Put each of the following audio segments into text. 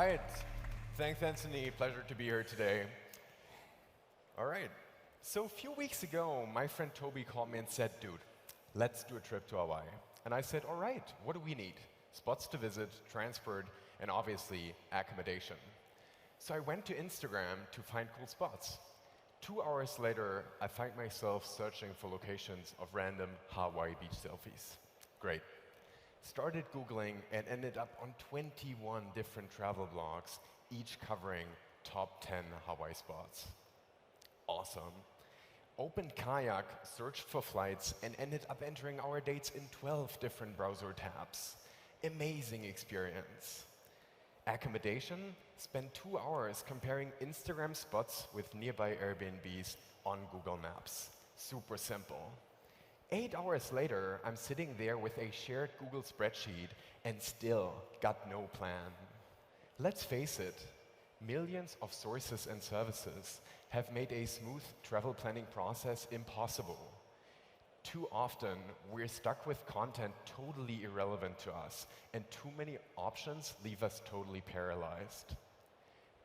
right. Thanks, Anthony. Pleasure to be here today. All right. So a few weeks ago, my friend Toby called me and said, dude, let's do a trip to Hawaii. And I said, all right, what do we need? Spots to visit, transport, and obviously accommodation. So I went to Instagram to find cool spots. 2 hours later, I find myself searching for locations of random Hawaii beach selfies. Great. Started Googling and ended up on 21 different travel blogs, each covering top 10 Hawaii spots. Awesome. Opened Kayak, searched for flights, and ended up entering our dates in 12 different browser tabs. Amazing experience. Accommodation, spent 2 hours comparing Instagram spots with nearby Airbnbs on Google Maps. Super simple. 8 hours later, I'm sitting there with a shared Google spreadsheet and still got no plan. Let's face it, millions of sources and services have made a smooth travel planning process impossible. Too often, we're stuck with content totally irrelevant to us, and too many options leave us totally paralyzed.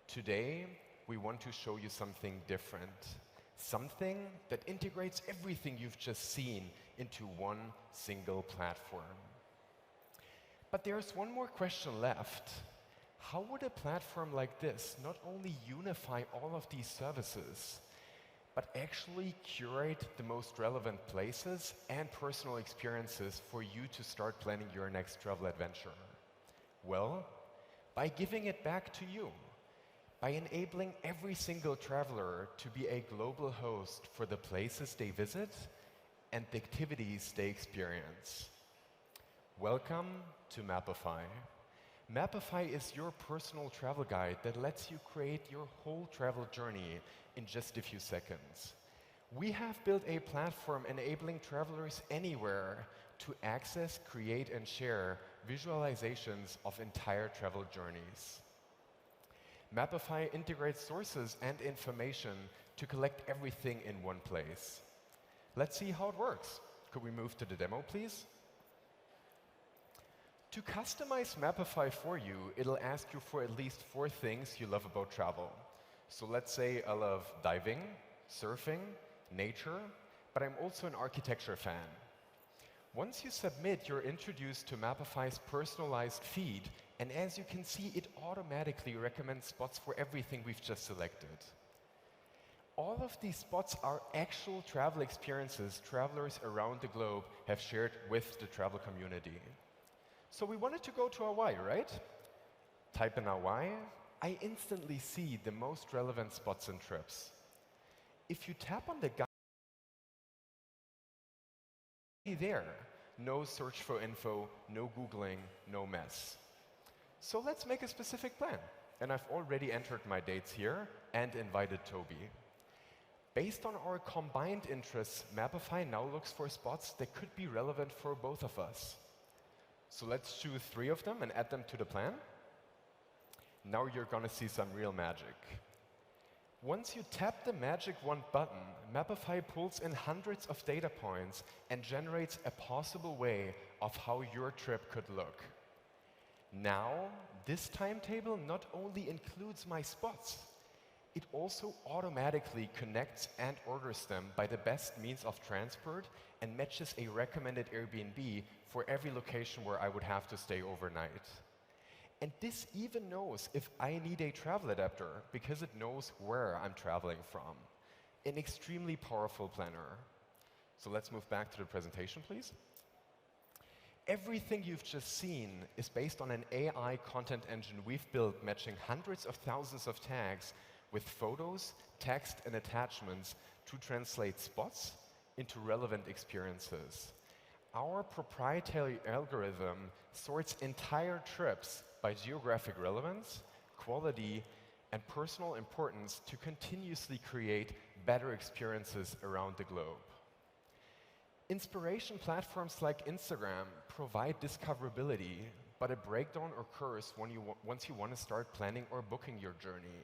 Today, we want to show you something different. Something that integrates everything you've just seen into one single platform. But there's one more question left. How would a platform like this not only unify all of these services, but actually curate the most relevant places and personal experiences for you to start planning your next travel adventure? Well, by giving it back to you. By enabling every single traveler to be a global host for the places they visit and the activities they experience. Welcome to Mapify. Mapify is your personal travel guide that lets you create your whole travel journey in just a few seconds. We have built a platform enabling travelers anywhere to access, create, and share visualizations of entire travel journeys. Mapify integrates sources and information to collect everything in one place. Let's see how it works. Could we move to the demo, please? To customize Mapify for you, it'll ask you for at least 4 things you love about travel. So let's say I love diving, surfing, nature, but I'm also an architecture fan. Once you submit, you're introduced to Mapify's personalized feed, and as you can see, it automatically recommends spots for everything we've just selected. All of these spots are actual travel experiences travelers around the globe have shared with the travel community. So we wanted to go to Hawaii, right? Type in Hawaii. I instantly see the most relevant spots and trips. If you tap on the guide there, no search for info, no Googling, no mess. So let's make a specific plan. And I've already entered my dates here and invited Toby. Based on our combined interests, Mapify now looks for spots that could be relevant for both of us. So let's choose 3 of them and add them to the plan. Now you're going to see some real magic. Once you tap the magic wand button, Mapify pulls in hundreds of data points and generates a possible way of how your trip could look. Now, this timetable not only includes my spots, it also automatically connects and orders them by the best means of transport and matches a recommended Airbnb for every location where I would have to stay overnight. And this even knows if I need a travel adapter because it knows where I'm traveling from. An extremely powerful planner. So let's move back to the presentation, please. Everything you've just seen is based on an AI content engine we've built matching hundreds of thousands of tags with photos, text, and attachments to translate spots into relevant experiences. Our proprietary algorithm sorts entire trips by geographic relevance, quality, and personal importance to continuously create better experiences around the globe. Inspiration platforms like Instagram provide discoverability, but a breakdown occurs once you want to start planning or booking your journey.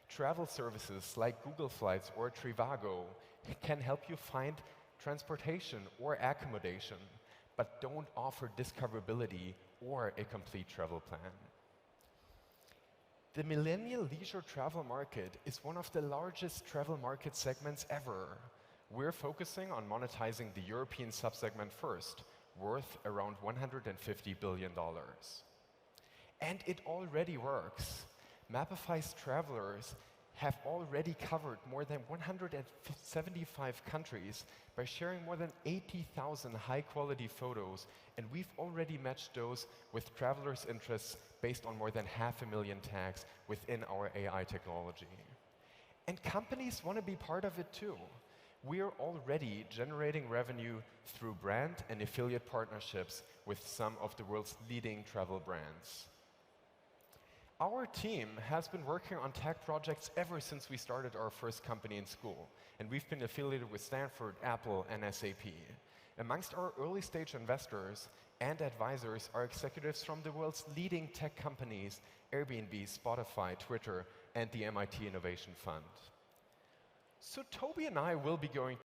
Travel services like Google Flights or Trivago can help you find transportation or accommodation, but don't offer discoverability or a complete travel plan. The millennial leisure travel market is one of the largest travel market segments ever. We're focusing on monetizing the European subsegment first, worth around $150 billion. And it already works. Mapify's travelers have already covered more than 175 countries by sharing more than 80,000 high-quality photos, and we've already matched those with travelers' interests based on more than 500,000 tags within our AI technology. And companies want to be part of it too. We're already generating revenue through brand and affiliate partnerships with some of the world's leading travel brands. Our team has been working on tech projects ever since we started our first company in school, and we've been affiliated with Stanford, Apple, and SAP. Amongst our early-stage investors and advisors are executives from the world's leading tech companies, Airbnb, Spotify, Twitter, and the MIT Innovation Fund. So Toby and I will be going to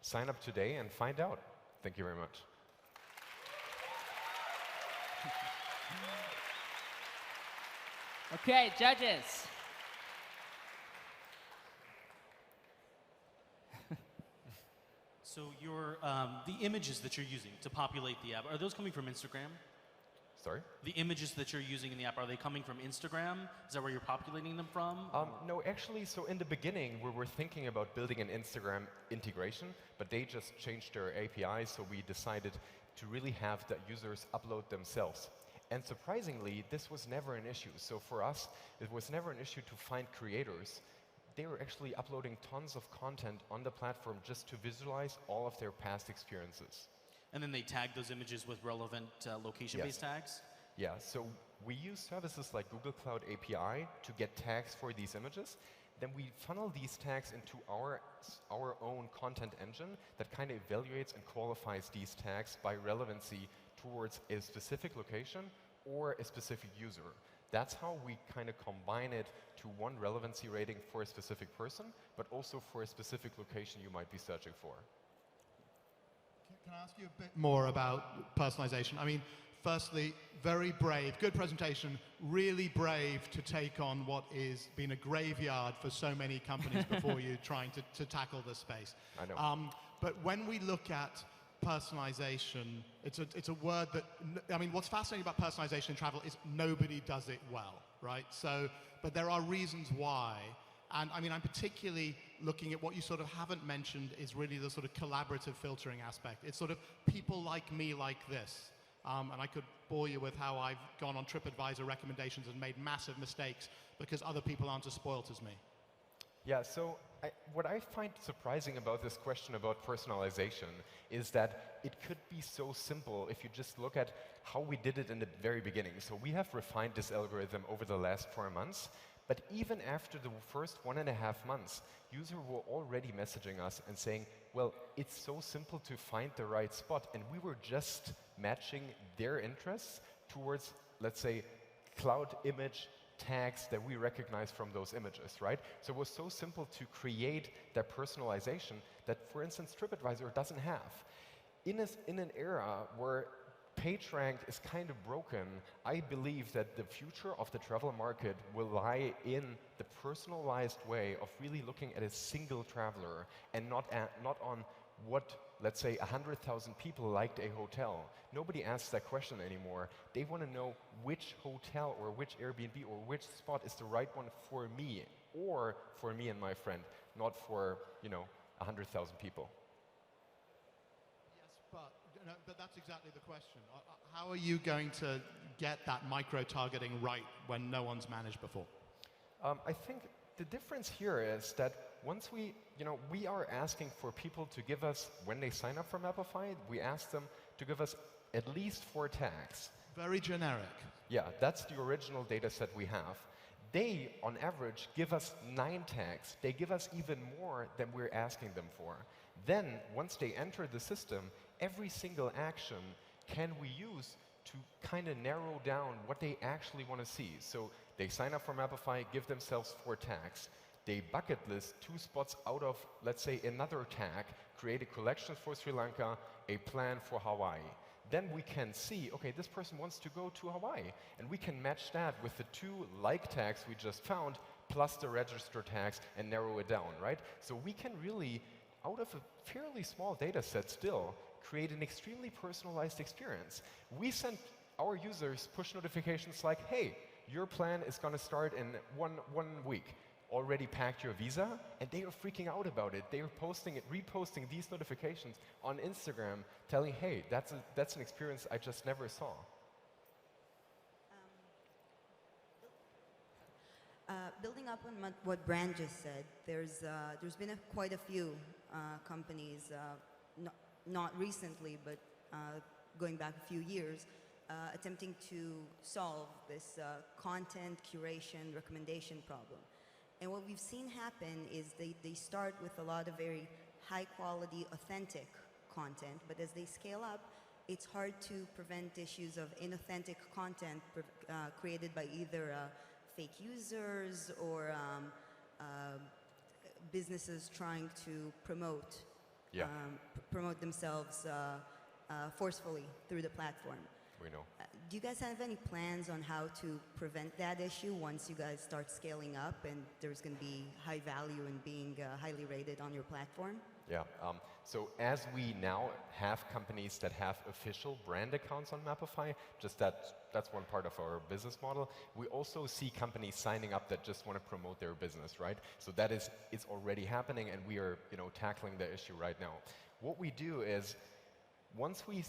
sign up today and find out. Thank you very much. Okay, judges. So the images that you're using to populate the app, are those coming from Instagram? Sorry? The images that you're using in the app, are they coming from Instagram? Is that where you're populating them from? No, actually, so in the beginning, we were thinking about building an Instagram integration, but they just changed their API, so we decided to really have the users upload themselves. And surprisingly, this was never an issue. So for us, it was never an issue to find creators. They were actually uploading tons of content on the platform just to visualize all of their past experiences. And then they tag those images with relevant location-based tags? Yeah, so we use services like Google Cloud API to get tags for these images. Then we funnel these tags into our own content engine that kind of evaluates and qualifies these tags by relevancy towards a specific location or a specific user. That's how we kind of combine it to one relevancy rating for a specific person, but also for a specific location you might be searching for. Can I ask you a bit more about personalization? I mean, firstly, very brave, good presentation, really brave to take on what is been a graveyard for so many companies before you trying to tackle this space. I know. But when we look at personalization, it's a word that, I mean, what's fascinating about personalization in travel is nobody does it well, right? So, but there are reasons why. And I mean, I'm particularly looking at what you sort of haven't mentioned is really the sort of collaborative filtering aspect. It's sort of people like me like this. And I could bore you with how I've gone on TripAdvisor recommendations and made massive mistakes because other people aren't as spoilt as me. Yeah, so what I find surprising about this question about personalization is that it could be so simple if you just look at how we did it in the very beginning. So we have refined this algorithm over the last 4 months, but even after the first 1.5 months, users were already messaging us and saying, well, it's so simple to find the right spot, and we were just matching their interests towards, let's say, cloud image tags that we recognize from those images, right? So it was so simple to create that personalization that, for instance, TripAdvisor doesn't have. In an era where PageRank is kind of broken, I believe that the future of the travel market will lie in the personalized way of really looking at a single traveler and not on what, let's say, 100,000 people liked a hotel. Nobody asks that question anymore. They want to know which hotel or which Airbnb or which spot is the right one for me or for me and my friend, not for, 100,000 people. Yes, but that's exactly the question. How are you going to get that micro-targeting right when no one's managed before? I think the difference here is that once we are asking for people to give us, when they sign up for Mapify, we ask them to give us at least 4 tags. Very generic. Yeah, that's the original data set we have. They, on average, give us 9 tags. They give us even more than we're asking them for. Then, once they enter the system, every single action can we use to kind of narrow down what they actually want to see. So they sign up for Mapify, give themselves 4 tags. They bucket list 2 spots out of, let's say, another tag, create a collection for Sri Lanka, a plan for Hawaii. then we can see, okay, this person wants to go to Hawaii, and we can match that with the 2 like tags we just found, plus the register tags, and narrow it down, right? So we can really, out of a fairly small data set still, create an extremely personalized experience. We send our users push notifications like, hey, your plan is going to start in one week. Already packed your visa, and they are freaking out about it. They are reposting these notifications on Instagram, telling, hey, that's an experience I just never saw. Building up on what Brand just said, there's been quite a few companies, not recently, but going back a few years, attempting to solve this content curation recommendation problem. And what we've seen happen is they start with a lot of very high quality, authentic content, but as they scale up, it's hard to prevent issues of inauthentic content created by either fake users or businesses trying to promote themselves forcefully through the platform. We know. Do you guys have any plans on how to prevent that issue once you guys start scaling up and there's going to be high value in being highly rated on your platform? Yeah, so as we now have companies that have official brand accounts on Mapify, just that's one part of our business model. We also see companies signing up that just want to promote their business, right? So it's already happening, and we are tackling the issue right now. What we do is, once we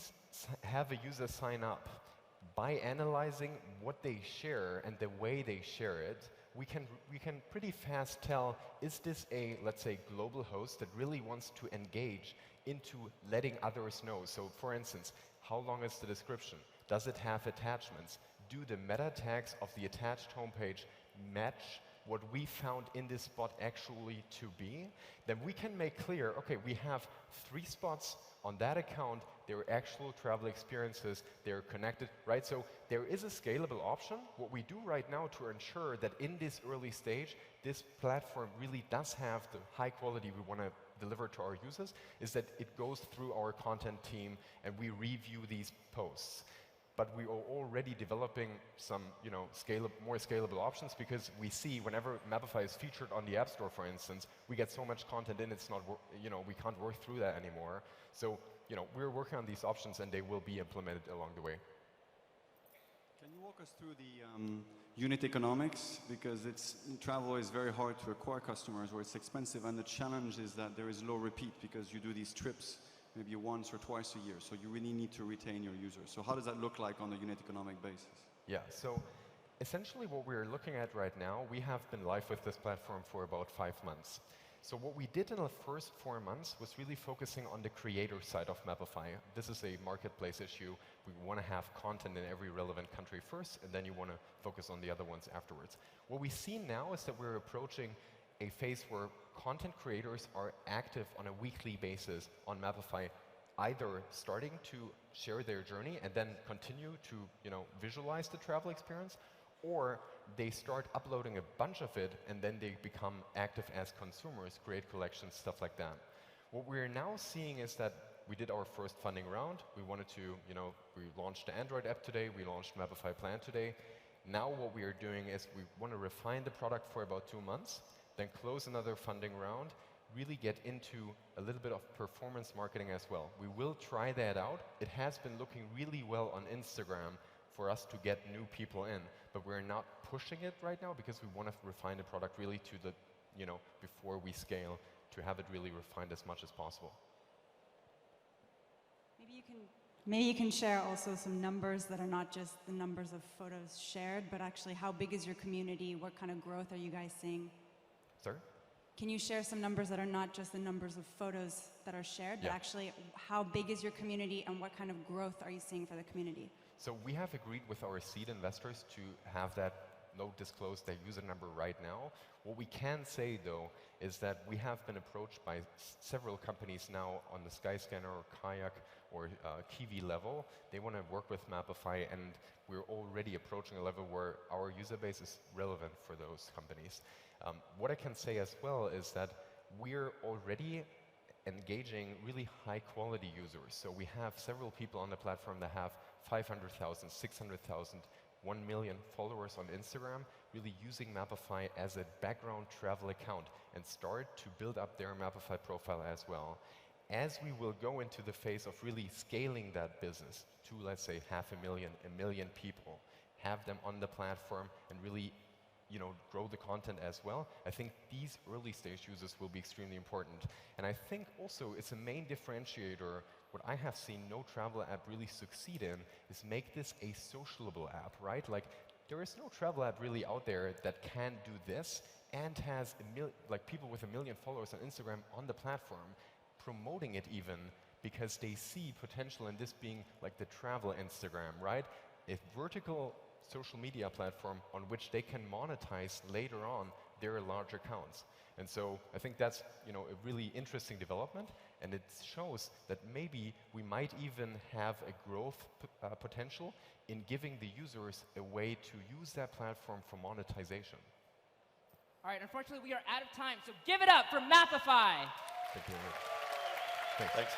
have a user sign up, by analyzing what they share and the way they share it, we can pretty fast tell, is this a, let's say, global host that really wants to engage into letting others know? So for instance, how long is the description? Does it have attachments? Do the meta tags of the attached homepage match what we found in this spot actually to be? Then we can make clear, okay, we have 3 spots on that account, they're actual travel experiences, they're connected, right? So there is a scalable option. What we do right now to ensure that in this early stage, this platform really does have the high quality we want to deliver to our users, is that it goes through our content team and we review these posts. But we are already developing some, more scalable options, because we see whenever Mapify is featured on the App Store, for instance, we get so much content in, it's not, we can't work through that anymore. So, we're working on these options, and they will be implemented along the way. Can you walk us through the unit economics? Because travel is very hard to acquire customers, or it's expensive, and the challenge is that there is low repeat because you do these trips maybe once or twice a year, so you really need to retain your users. So how does that look like on a unit economic basis? Yeah, so essentially what we're looking at right now, we have been live with this platform for about 5 months. So what we did in the first 4 months was really focusing on the creator side of Mapify. This is a marketplace issue. We want to have content in every relevant country first, and then you want to focus on the other ones afterwards. What we see now is that we're approaching a phase where content creators are active on a weekly basis on Mapify, either starting to share their journey and then continue to visualize the travel experience, or they start uploading a bunch of it and then they become active as consumers, create collections, stuff like that. What we're now seeing is that we did our first funding round. We wanted to, we launched the Android app today, we launched Mapify Plan today. Now what we are doing is we want to refine the product for about 2 months, then close another funding round, really get into a little bit of performance marketing as well. We will try that out. It has been looking really well on Instagram for us to get new people in, but we're not pushing it right now because we want to refine the product really to the, before we scale, to have it really refined as much as possible. Maybe you can share also some numbers that are not just the numbers of photos shared, but actually how big is your community? What kind of growth are you guys seeing? Sorry? Can you share some numbers that are not just the numbers of photos that are shared, but actually how big is your community and what kind of growth are you seeing for the community? So we have agreed with our seed investors to have that not disclose their user number right now. What we can say, though, is that we have been approached by several companies now on the Skyscanner or Kayak or Kiwi level. They want to work with Mapify, and we're already approaching a level where our user base is relevant for those companies. What I can say as well is that we're already engaging really high-quality users. So we have several people on the platform that have 500,000, 600,000, 1 million followers on Instagram, really using Mapify as a background travel account and start to build up their Mapify profile as well. As we will go into the phase of really scaling that business to, let's say, 500,000, 1 million people, have them on the platform and really grow the content as well, I think these early stage users will be extremely important. And I think also it's a main differentiator. What I have seen no travel app really succeed in is make this a sociable app, right? Like, there is no travel app really out there that can do this and has people with 1 million followers on Instagram on the platform, promoting it even because they see potential in this being like the travel Instagram, right? A vertical social media platform on which they can monetize later on their large accounts. And so I think that's a really interesting development, and it shows that maybe we might even have a growth potential in giving the users a way to use that platform for monetization. All right, unfortunately, we are out of time, so give it up for Mapify. Thank you. Thanks.